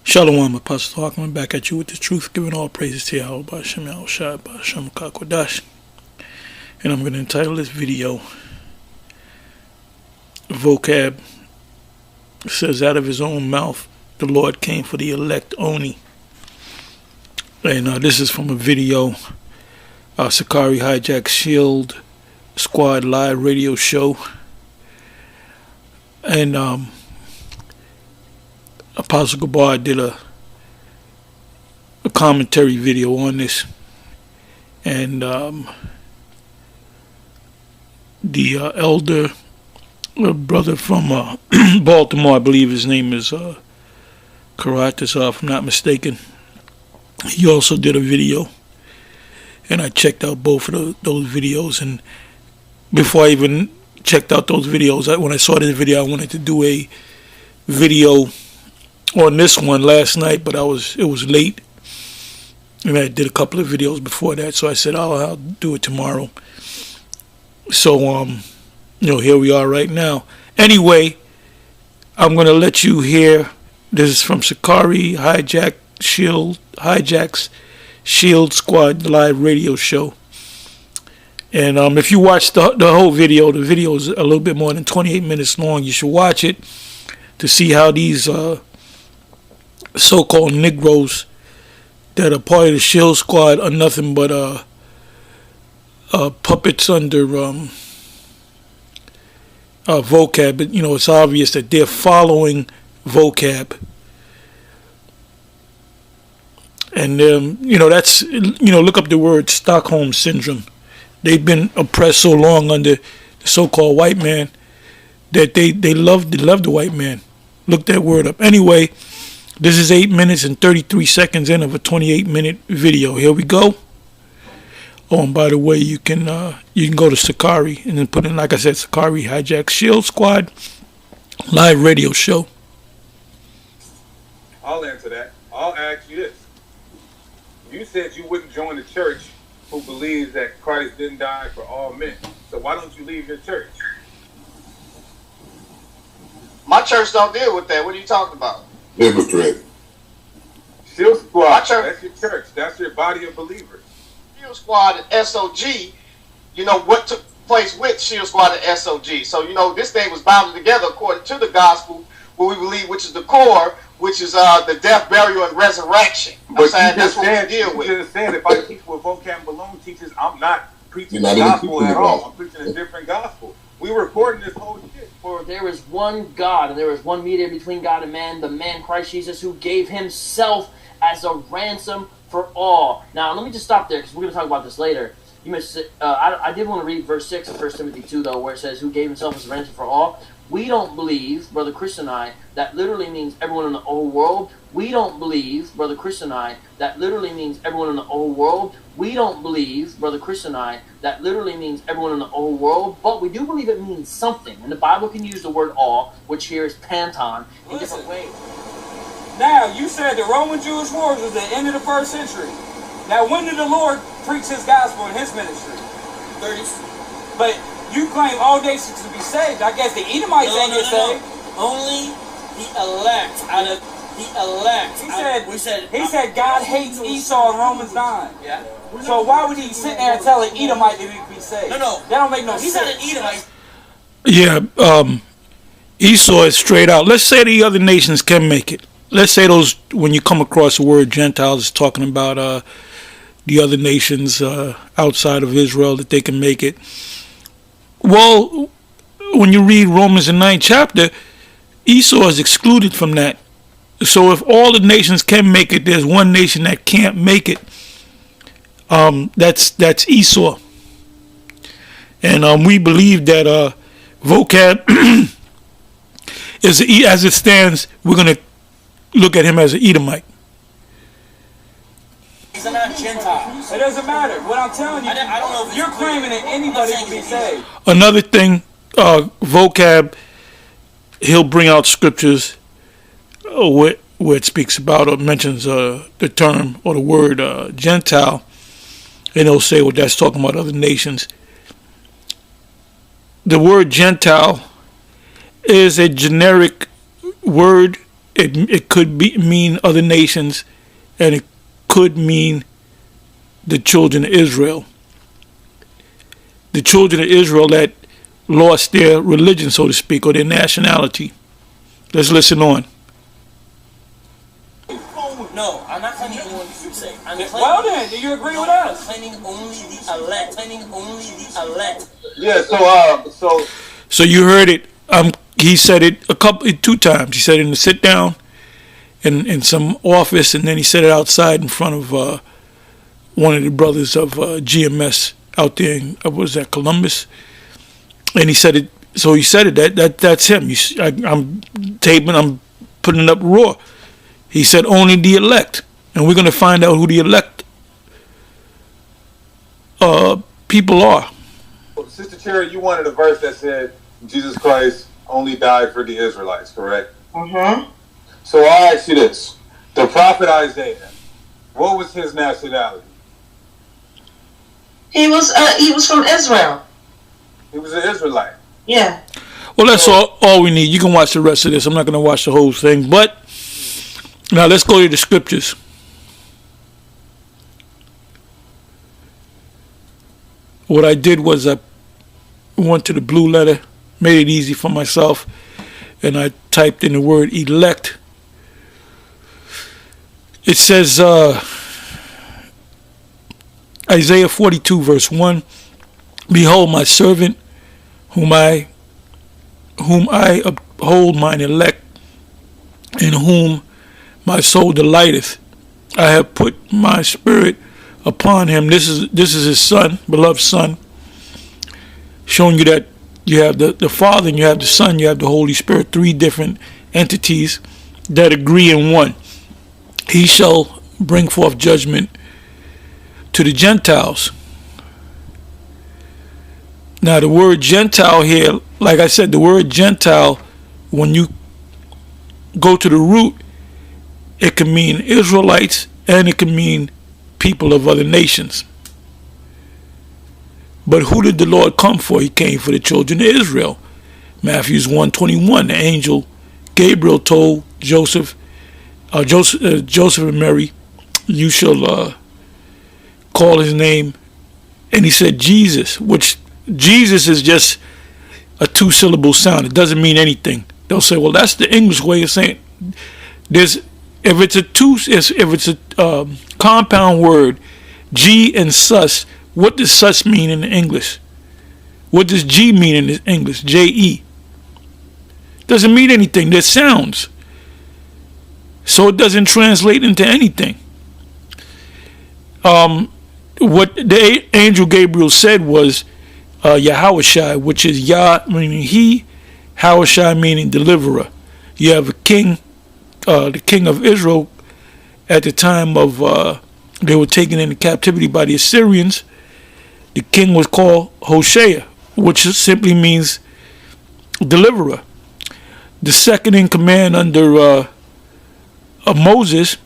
Shalom, Apostle Hawkman, back at you with the truth, giving all praises to Yahweh, Ba'ashem Yahushua, Ba'ashem Kakodash. And I'm going to entitle this video, Vocab. It says, out of his own mouth, the Lord came for the elect only. And this is from a video, Sakari Hijack Shield Squad live radio show. And Apostle Gabar did a commentary video on this, and the elder brother from Baltimore, I believe his name is Karatas, if I'm not mistaken, he also did a video, and I checked out both of those videos. And before I even checked out those videos, when I saw this video, I wanted to do a video on this one last night, but it was late, and I did a couple of videos before that, so I said I'll do it tomorrow. So here we are right now. Anyway, I'm gonna let you hear. This is from Sakari Hijack's Shield Squad live radio show. And if you watch the whole video, the video is a little bit more than 28 minutes long. You should watch it to see how these so-called Negroes that are part of the Shield Squad are nothing but puppets under Vocab. But it's obvious that they're following Vocab, and that's look up the word Stockholm Syndrome. They've been oppressed so long under the so-called white man that they love the white man. Look that word up. Anyway, this is 8 minutes and 33 seconds in of a 28-minute video. Here we go. Oh, and by the way, you can go to Sakari and then put in, like I said, Sakari Hijack Shield Squad live radio show. I'll answer that. I'll ask you this. You said you wouldn't join the church who believes that Christ didn't die for all men. So why don't you leave your church? My church don't deal with that. What are you talking about? Demonstrate. Shield Squad, My church. that's your church. That's your body of believers. Shield Squad and SOG, what took place with Shield Squad and SOG. So, this thing was bound together according to the gospel, what we believe, which is the core, which is the death, burial, and resurrection. But that's what we deal with. You just said if I teach what Vocab Malone teaches, I'm not preaching the gospel at all. I'm preaching a different gospel. We were recording this whole shit for... There is one God, and there is one mediator between God and man, the man Christ Jesus, who gave himself as a ransom for all. Now, let me just stop there, because we're going to talk about this later. I did want to read verse 6 of 1 Timothy 2, though, where it says, who gave himself as a ransom for all. We don't believe, Brother Chris and I, that literally means everyone in the whole world. We don't believe, Brother Chris and I, that literally means everyone in the whole world. We don't believe, Brother Chris and I, that literally means everyone in the whole world. But we do believe it means something. And the Bible can use the word all, which here is panton, in different ways. Now, you said the Roman-Jewish wars was the end of the 1st century. Now, when did the Lord preach his gospel in his ministry? 30s. But you claim all nations to be saved. I guess the Edomites ain't get saved. Only the elect out of the elect. He said God hates Esau in Romans 9. Yeah. So why would he sit there and tell an Edomite that he could be saved? No. That don't make no sense. He's not an Edomite. Yeah, Esau is straight out. Let's say the other nations can make it. Let's say those, when you come across the word Gentiles, it's talking about the other nations outside of Israel, that they can make it. Well, when you read Romans the 9th chapter, Esau is excluded from that. So if all the nations can make it, there's one nation that can't make it. That's Esau. And we believe that Vocab is, as it stands, we're going to look at him as an Edomite. He's not Gentile. It doesn't matter. What I'm telling you, I don't know if you're claiming that anybody can be saved. Another thing, Vocab, he'll bring out scriptures where it speaks about or mentions the term or the word Gentile, and he'll say, well, that's talking about other nations. The word Gentile is a generic word it could mean other nations, and it could mean the children of Israel. The children of Israel that lost their religion, so to speak, or their nationality. Let's listen on. No, I'm not claiming anyone you say. I'm claiming, Well then, do you agree with us? I'm claiming only the elect. Claiming only the elect. Yeah. So you heard it. He said it two times. He said it in the sit down, in some office, and then he said it outside in front of one of the brothers of GMS out there in Columbus, and he said it. So he said it. That's him. I'm taping. I'm putting it up raw. He said only the elect, and we're going to find out who the elect people are. Sister Cherry, you wanted a verse that said Jesus Christ only died for the Israelites, correct? Mm-hmm. So I'll ask you this. The prophet Isaiah, what was his nationality? He was from Israel. He was an Israelite. Yeah. Well, that's all we need. You can watch the rest of this. I'm not going to watch the whole thing, but now let's go to the scriptures. What I did was I went to the blue letter, made it easy for myself, and I typed in the word elect. It says Isaiah 42 verse 1, behold my servant whom I uphold, mine elect, in whom my soul delighteth. I have put my spirit upon him. This is his son, beloved son, showing you that you have the Father and you have the Son, you have the Holy Spirit, three different entities that agree in one. He shall bring forth judgment to the Gentiles. Now the word Gentile here, like I said, the word Gentile, when you go to the root, it can mean Israelites and it can mean people of other nations. But who did the Lord come for? He came for the children of Israel. Matthew 1:21, the angel Gabriel told Joseph and Mary, you shall call his name, and he said Jesus, which Jesus is just a two-syllable sound. It doesn't mean anything. They'll say, well, that's the English way of saying it. If it's a compound word, G and sus, what does sus mean in English? What does G mean in English? J-E. Doesn't mean anything. They're sounds. So it doesn't translate into anything. What the angel Gabriel said was Yahushai, which is Yah meaning he, Yahushai meaning deliverer. You have a king, the king of Israel at the time of they were taken into captivity by the Assyrians. The king was called Hoshea, which simply means deliverer. The second in command under Moses,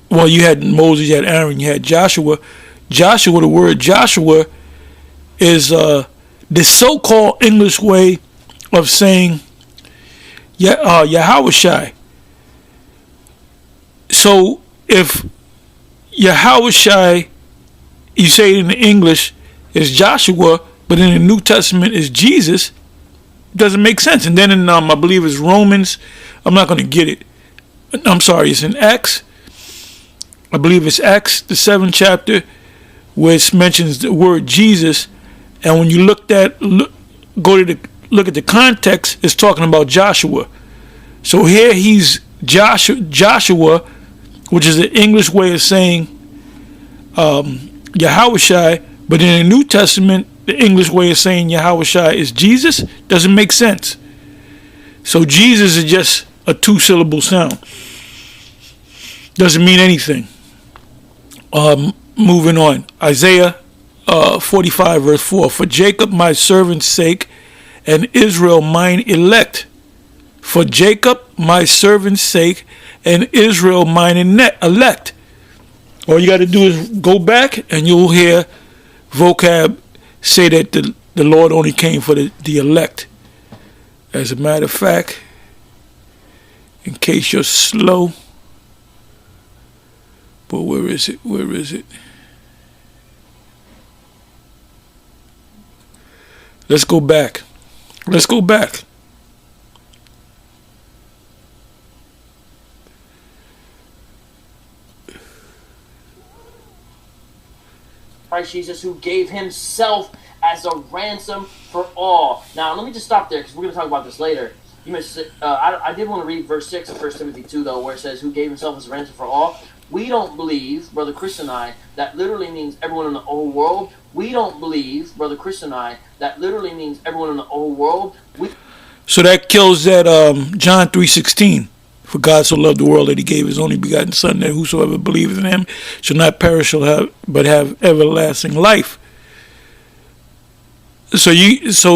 well, you had Moses, you had Aaron, you had Joshua. Joshua, the word Joshua is the so-called English way of saying Yahushai. So if Yahushai, you say it in English, is Joshua, but in the New Testament is Jesus, it doesn't make sense. And then in, I believe it's Romans, I'm not going to get it. I'm sorry, it's in Acts. I believe it's Acts, the 7th chapter, where it mentions the word Jesus. And when you look at the context, it's talking about Joshua. So here he's Joshua, which is the English way of saying Yahushai, but in the New Testament, the English way of saying Yahushai is Jesus. Doesn't make sense. So Jesus is just a two-syllable sound. Doesn't mean anything. Moving on. Isaiah 45 verse 4. For Jacob my servant's sake, and Israel mine elect. For Jacob my servant's sake, and Israel mine elect. All you got to do is go back and you'll hear Vocab say that the Lord only came for the elect. As a matter of fact, in case you're slow. But where is it? Where is it? Let's go back. Let's go back. Christ Jesus, who gave himself as a ransom for all. Now, let me just stop there because we're going to talk about this later. I did want to read verse 6 of 1 Timothy 2, though, where it says, who gave himself as a ransom for all. We don't believe, Brother Chris and I, that literally means everyone in the whole world. We don't believe, Brother Chris and I, that literally means everyone in the whole world. So that kills that John 3:16. For God so loved the world that he gave his only begotten Son, that whosoever believeth in him shall not perish, but have everlasting life. So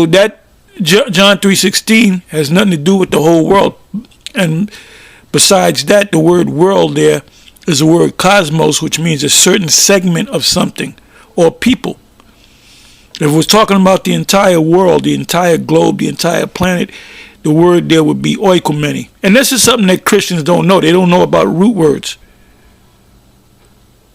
that John 3:16 has nothing to do with the whole world. And besides that, the word world there is the word cosmos, which means a certain segment of something or people. If we're talking about the entire world, the entire globe, the entire planet, the word there would be oikomeni. And this is something that Christians don't know. They don't know about root words.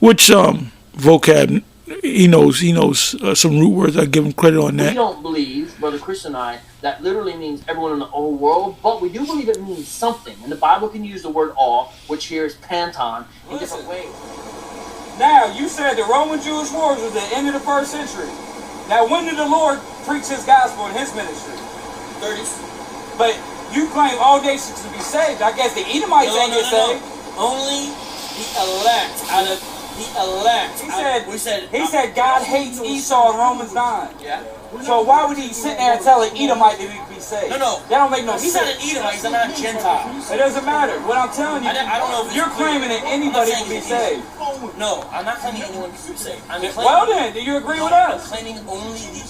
Which vocab, he knows some root words. I give him credit on that. We don't believe, Brother Chris and I, that literally means everyone in the whole world, but we do believe it means something. And the Bible can use the word all, which here is panton, in different ways. Now, you said the Roman Jewish wars was the end of the 1st century. Now, when did the Lord preach his gospel in his ministry? 30s. But you claim all nations to be saved. I guess the Edomites ain't get saved. Only the elect out of the elect. He said God hates Esau in Romans 9. Yeah. So why would he sit there and tell an Edomite that he could be saved? No. That don't make no sense. He's not an Edomite. He's not a Gentile. It doesn't matter. What I'm telling you, I don't know if you're claiming that anybody can be saved. No, I'm not claiming anyone can be saved. Well then, do you agree with us? I'm claiming only the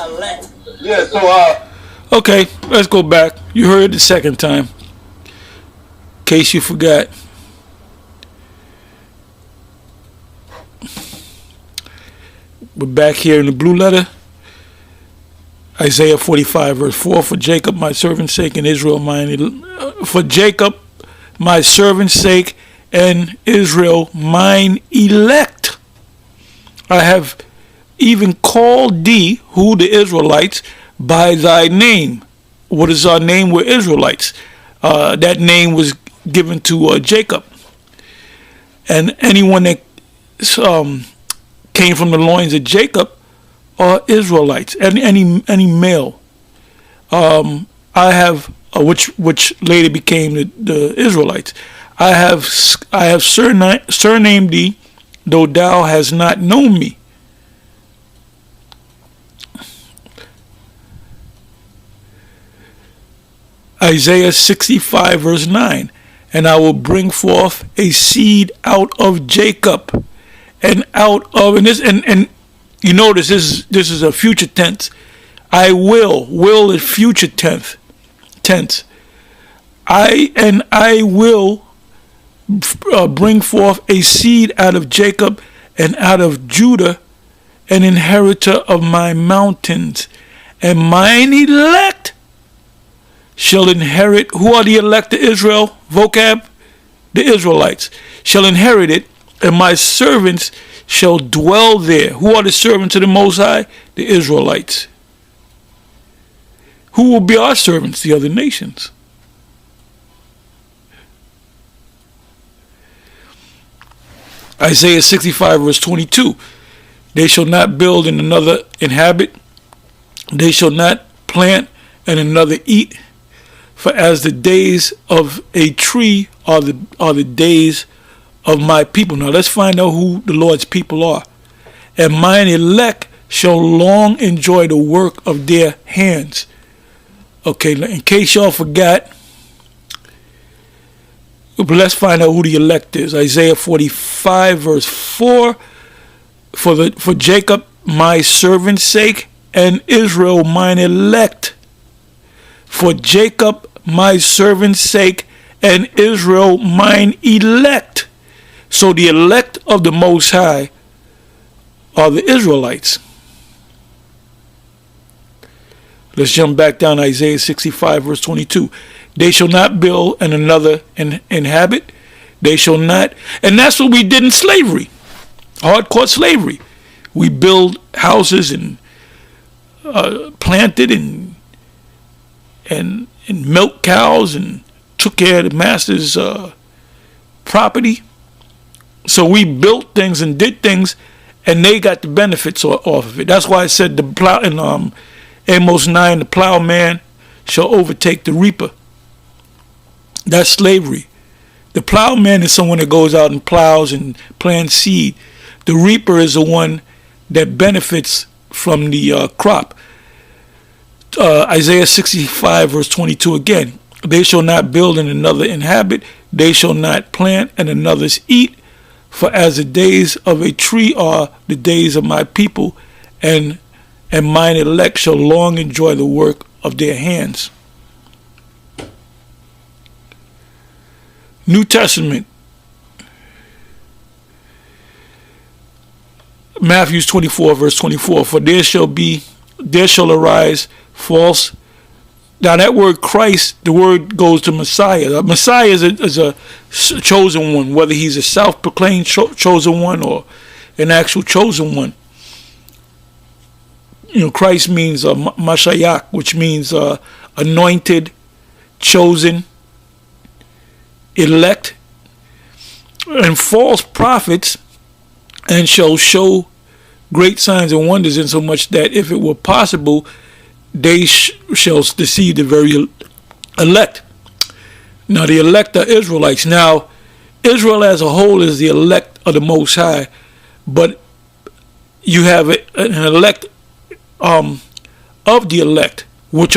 elect. Yeah, so Okay, let's go back. You heard it the second time. In case you forgot. We're back here in the blue letter. Isaiah 45 verse 4. For Jacob my servant's sake and Israel mine. For Jacob my servant's sake and Israel mine elect. I have even called thee, who the Israelites, by thy name. What is our name? We're Israelites. That name was given to Jacob. And anyone that came from the loins of Jacob are Israelites. Any male. I have which later became the Israelites. I have surnamed thee, though thou hast not known me. Isaiah 65 verse 9. And I will bring forth a seed out of Jacob, and out of and you notice this is a future tense. I will is future tense. I will bring forth a seed out of Jacob and out of Judah, an inheritor of my mountains, and mine elect shall inherit. Who are the elect of Israel? Vocab, the Israelites shall inherit it, and my servants shall dwell there. Who are the servants of the Most High? The Israelites. Who will be our servants? The other nations. Isaiah 65 verse 22. They shall not build and another inhabit. They shall not plant and another eat. For as the days of a tree are the days of my people. Now let's find out who the Lord's people are. And mine elect shall long enjoy the work of their hands. Okay, in case y'all forgot, but let's find out who the elect is. Isaiah 45 verse 4. For Jacob my servant's sake, and Israel mine elect. For Jacob my servant's sake, and Israel mine elect. So the elect of the Most High are the Israelites. Let's jump back down to Isaiah 65 verse 22. They shall not build and another inhabit. They shall not. And that's what we did in slavery, hardcore slavery. We build houses and planted and milked cows and took care of the master's property. So we built things and did things, and they got the benefits off of it. That's why I said the plow in Amos 9, the plowman shall overtake the reaper. That's slavery. The plowman is someone that goes out and plows and plants seed. The reaper is the one that benefits from the crop. Isaiah 65 verse 22 again. They shall not build and another inhabit. They shall not plant and another's eat. For as the days of a tree are the days of my people, and mine elect shall long enjoy the work of their hands. New Testament, Matthew 24 verse 24. For there shall arise false. Now that word Christ, the word goes to Messiah. Messiah is a chosen one, whether he's a self-proclaimed chosen one or an actual chosen one. Christ means Mashiach, which means anointed, chosen, elect, and false prophets, and shall show great signs and wonders, insomuch that if it were possible, they shall deceive the very elect. Now the elect are Israelites. Now Israel as a whole is the elect of the Most High, but you have an elect of the elect, which